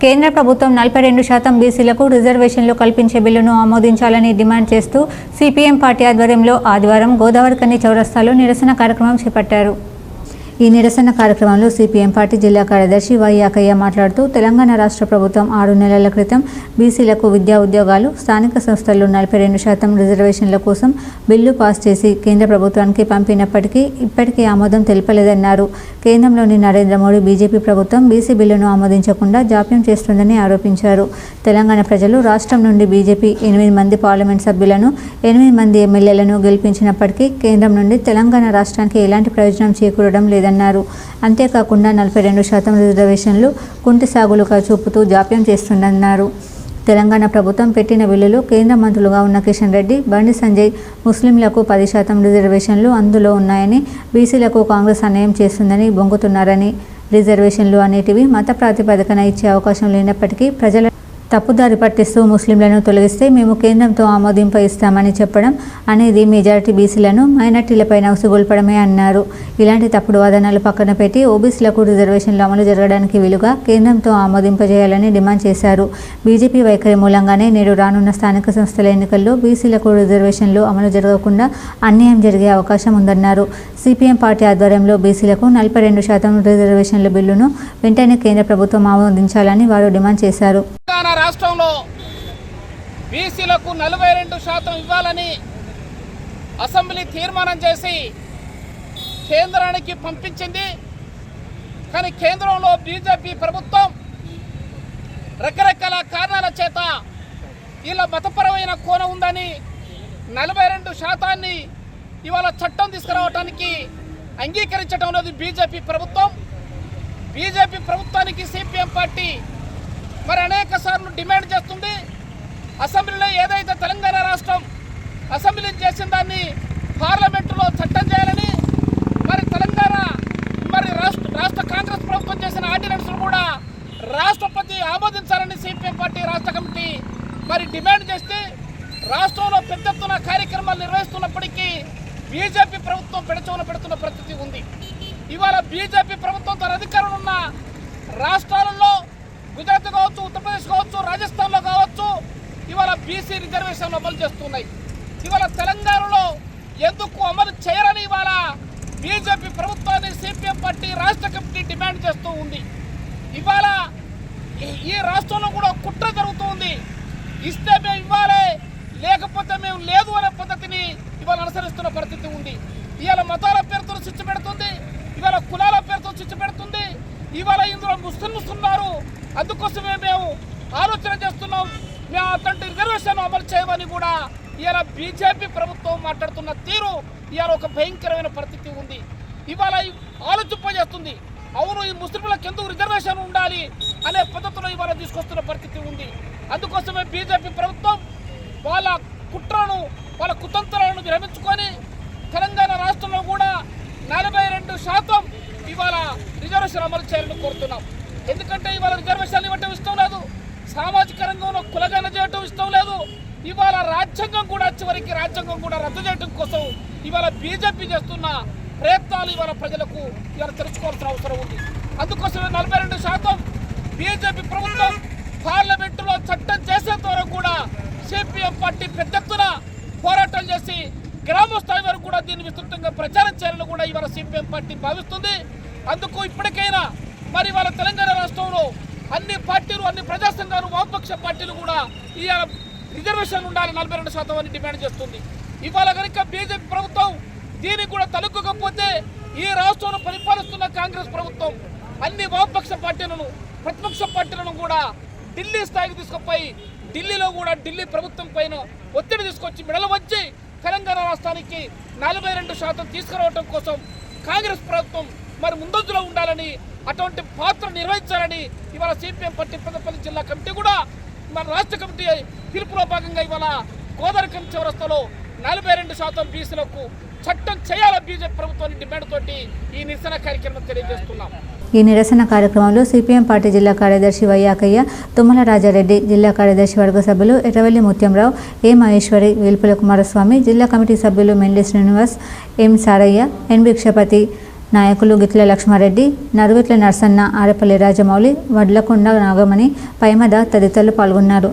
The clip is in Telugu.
కేంద్ర ప్రభుత్వం 42% బీసీలకు రిజర్వేషన్లు కల్పించే బిల్లును ఆమోదించాలని డిమాండ్ చేస్తూ సిపిఎం పార్టీ ఆధ్వర్యంలో ఆదివారం గోదావరికని చౌరస్తాలో నిరసన కార్యక్రమం చేపట్టారు. ఈ నిరసన కార్యక్రమంలో సిపిఎం పార్టీ జిల్లా కార్యదర్శి వై యాకయ్య మాట్లాడుతూ తెలంగాణ రాష్ట్ర ప్రభుత్వం 6 నెలల క్రితం బీసీలకు విద్యా ఉద్యోగాలు, స్థానిక సంస్థల్లో 42% రిజర్వేషన్ల కోసం బిల్లు పాస్ చేసి కేంద్ర ప్రభుత్వానికి పంపినప్పటికీ ఇప్పటికీ ఆమోదం తెలపలేదన్నారు. కేంద్రంలోని నరేంద్ర మోడీ బీజేపీ ప్రభుత్వం బీసీ బిల్లును ఆమోదించకుండా జాప్యం చేస్తుందని ఆరోపించారు. తెలంగాణ ప్రజలు రాష్ట్రం నుండి బీజేపీ 8 మంది పార్లమెంట్ సభ్యులను, 8 మంది ఎమ్మెల్యేలను గెలిపించినప్పటికీ కేంద్రం నుండి తెలంగాణ రాష్ట్రానికి ఎలాంటి ప్రయోజనం చేకూరడం లేదన్నారు. అంతేకాకుండా 42% రిజర్వేషన్లు కుంటి సాగులుగా చూపుతూ జాప్యం చేస్తుందన్నారు. తెలంగాణ ప్రభుత్వం పెట్టిన బిల్లులు కేంద్ర మంత్రులుగా ఉన్న కిషన్ రెడ్డి, బండి సంజయ్ ముస్లింలకు 10% రిజర్వేషన్లు అందులో ఉన్నాయని, బీసీలకు కాంగ్రెస్ అన్యాయం చేస్తుందని బొంగుతున్నారని, రిజర్వేషన్లు అనేటివి మత ప్రాతిపదికన ఇచ్చే అవకాశం లేనప్పటికీ ప్రజల తప్పుదారి పట్టిస్తూ ముస్లింలను తొలగిస్తే మేము కేంద్రంతో ఆమోదింప ఇస్తామని చెప్పడం అనేది మెజారిటీ బీసీలను మైనార్టీలపైన ఉసిగొల్పడమే అన్నారు. ఇలాంటి తప్పుడు వాదనలు పక్కన పెట్టి ఓబీసీలకు రిజర్వేషన్లు అమలు జరగడానికి వీలుగా కేంద్రంతో ఆమోదింపజేయాలని డిమాండ్ చేశారు. బీజేపీ వైఖరి మూలంగానే నేడు రానున్న స్థానిక సంస్థల ఎన్నికల్లో బీసీలకు రిజర్వేషన్లు అమలు జరగకుండా అన్యాయం జరిగే అవకాశం ఉందన్నారు. సిపిఎం పార్టీ ఆధ్వర్యంలో బీసీలకు 42% రిజర్వేషన్ల బిల్లును వెంటనే కేంద్ర ప్రభుత్వం ఆమోదించాలని వారు డిమాండ్ చేశారు. రాష్ట్రంలో బీసీలకు 42% ఇవ్వాలని అసెంబ్లీ తీర్మానం చేసి కేంద్రానికి పంపించింది. కానీ కేంద్రంలో బీజేపీ ప్రభుత్వం రకరకాల కారణాల చేత ఇలా మతపరమైన కోణం ఉందని 42% ఇవాళ చట్టం తీసుకురావడానికి అంగీకరించడం లేదు బీజేపీ ప్రభుత్వం. బీజేపీ ప్రభుత్వానికి సిపిఎం పార్టీ మరి అనేక సార్లు డిమాండ్ చేస్తుంది. అసెంబ్లీలో ఏదైతే తెలంగాణ రాష్ట్రం అసెంబ్లీ చేసిన దాన్ని పార్లమెంటులో చట్టం చేయాలని, మరి తెలంగాణ రాష్ట్ర కాంగ్రెస్ ప్రభుత్వం చేసిన ఆర్డినెన్స్ను కూడా రాష్ట్రపతి ఆమోదించాలని సిపిఎం పార్టీ రాష్ట్ర కమిటీ మరి డిమాండ్ చేస్తే రాష్ట్రంలో పెద్ద ఎత్తున కార్యక్రమాలు నిర్వహిస్తున్నప్పటికీ బీజేపీ ప్రభుత్వం పెడచోన పెడుతున్న పరిస్థితి ఉంది. ఇవాళ బీజేపీ ప్రభుత్వం తన అధికారంలో ఉన్న రాష్ట్రాలలో గుజరాత్ కావచ్చు, ఉత్తరప్రదేశ్ కావచ్చు, రాజస్థాన్లో కావచ్చు ఇవాళ బీసీ రిజర్వేషన్లు అమలు చేస్తున్నాయి. ఇవాళ తెలంగాణలో ఎందుకు అమలు చేయరని ఇవాళ బీజేపీ ప్రభుత్వాన్ని సిపిఎం పార్టీ రాష్ట్ర కమిటీ డిమాండ్ చేస్తూ ఉంది. ఇవాళ ఈ రాష్ట్రంలో కూడా కుట్ర జరుగుతుంది. ఇస్తే మేము ఇవ్వాలి, లేకపోతే మేము లేదు అనే పద్ధతిని ఇవాళ అనుసరిస్తున్న పరిస్థితి ఉంది. ఇవాళ మతాల పేరుతో చిచ్చు పెడుతుంది, ఇవాళ కులాల పేరుతో చిచ్చు పెడుతుంది. ఇవాళ ఇందులో ముస్లింస్ ఉన్నారు, అందుకోసమే మేము ఆలోచన చేస్తున్నాం, మేము అతని రిజర్వేషన్ అమలు చేయమని కూడా ఇవాళ బీజేపీ ప్రభుత్వం మాట్లాడుతున్న తీరు ఇవాళ ఒక భయంకరమైన పరిస్థితి ఉంది. ఇవాళ ఆలోచింపజేస్తుంది. అవును, ఈ ముస్లింలకు ఎందుకు రిజర్వేషన్ ఉండాలి అనే పద్ధతిలో ఇవాళ తీసుకొస్తున్న పరిస్థితి ఉంది. అందుకోసమే బీజేపీ ప్రభుత్వం వాళ్ళ కుట్రను, వాళ్ళ కుతంత్రాలను విరమించుకొని తెలంగాణ రాష్ట్రంలో కూడా 42% ఇవాళ రిజర్వేషన్ అమలు చేయాలని కోరుతున్నాం. ఎందుకంటే ఇవాళ రిజర్వేషన్ ఇవ్వటం ఇష్టం లేదు, సామాజిక రంగంలో కులగన చేయటం ఇష్టం లేదు. ఇవాళ రాజ్యాంగం కూడా చివరికి రాజ్యాంగం కూడా రద్దు చేయడం కోసం ఇవాళ బీజేపీ చేస్తున్న ప్రయత్నాలు ఇవాళ ప్రజలకు ఇవాళ తెలుసుకోవాల్సిన అవసరం ఉంది. అందుకోసమే 42% బీజేపీ ప్రభుత్వం పార్లమెంటులో చట్టం చేసేంత వరకు కూడా సిపిఎం పార్టీ పెద్ద ఎత్తున పోరాటం చేసి గ్రామ స్థాయి వరకు కూడా దీన్ని విస్తృతంగా ప్రచారం చేయాలని కూడా ఇవాళ సిపిఎం పార్టీ భావిస్తుంది. అందుకు ఇప్పటికైనా మరి ఇవాళ తెలంగాణ రాష్ట్రంలో అన్ని పార్టీలు, అన్ని ప్రజా సంఘాలు, వామపక్ష పార్టీలు కూడా ఈ రిజర్వేషన్ ఉండాలి 42% అని డిమాండ్ చేస్తుంది. ఇవాళ కనుక బీజేపీ ప్రభుత్వం దీనికి కూడా తలెక్కకపోతే ఈ రాష్ట్రంలో పరిపాలిస్తున్న కాంగ్రెస్ ప్రభుత్వం అన్ని వామపక్ష పార్టీలను, ప్రతిపక్ష పార్టీలను కూడా ఢిల్లీ స్థాయికి తీసుకుపోయి ఢిల్లీలో కూడా ఢిల్లీ ప్రభుత్వం పైన ఒత్తిడి తీసుకొచ్చి మెడలు వచ్చి తెలంగాణ రాష్ట్రానికి 42% తీసుకురావడం కోసం కాంగ్రెస్ ప్రభుత్వం మరి ముందంజలో ఉండాలని, అటువంటి పాత్ర నిర్వహించాలని ఇవాళ సిపిఎం పార్టీ పెద్దపల్లి జిల్లా కమిటీ కూడా మన రాష్ట్ర కమిటీ పిలుపులో భాగంగా ఇవాళ గోదావరికని చౌరస్తాలో 42% బీసీలకు చట్టం చేయాలని బీజేపీ ప్రభుత్వాన్ని డిమాండ్ తోటి ఈ నిరసన కార్యక్రమం తెలియజేస్తున్నాం. ఈ నిరసన కార్యక్రమంలో సిపిఎం పార్టీ జిల్లా కార్యదర్శి వై యాకయ్య, తుమ్మల రాజారెడ్డి, జిల్లా కార్యదర్శి వర్గ సభ్యులు ఎర్రవెల్లి ముత్యంరావు, ఏ మహేశ్వరి, వేల్పుల కుమారస్వామి, జిల్లా కమిటీ సభ్యులు మెండి శ్రీనివాస్, ఎం సారయ్య, ఎన్ భిక్షపతి, నాయకులు గిట్ల లక్ష్మారెడ్డి, నరువిట్ల నర్సన్న, ఆరేపల్లి రాజమౌళి, వడ్లకొండ నాగమణి, పైమద తదితరులు పాల్గొన్నారు.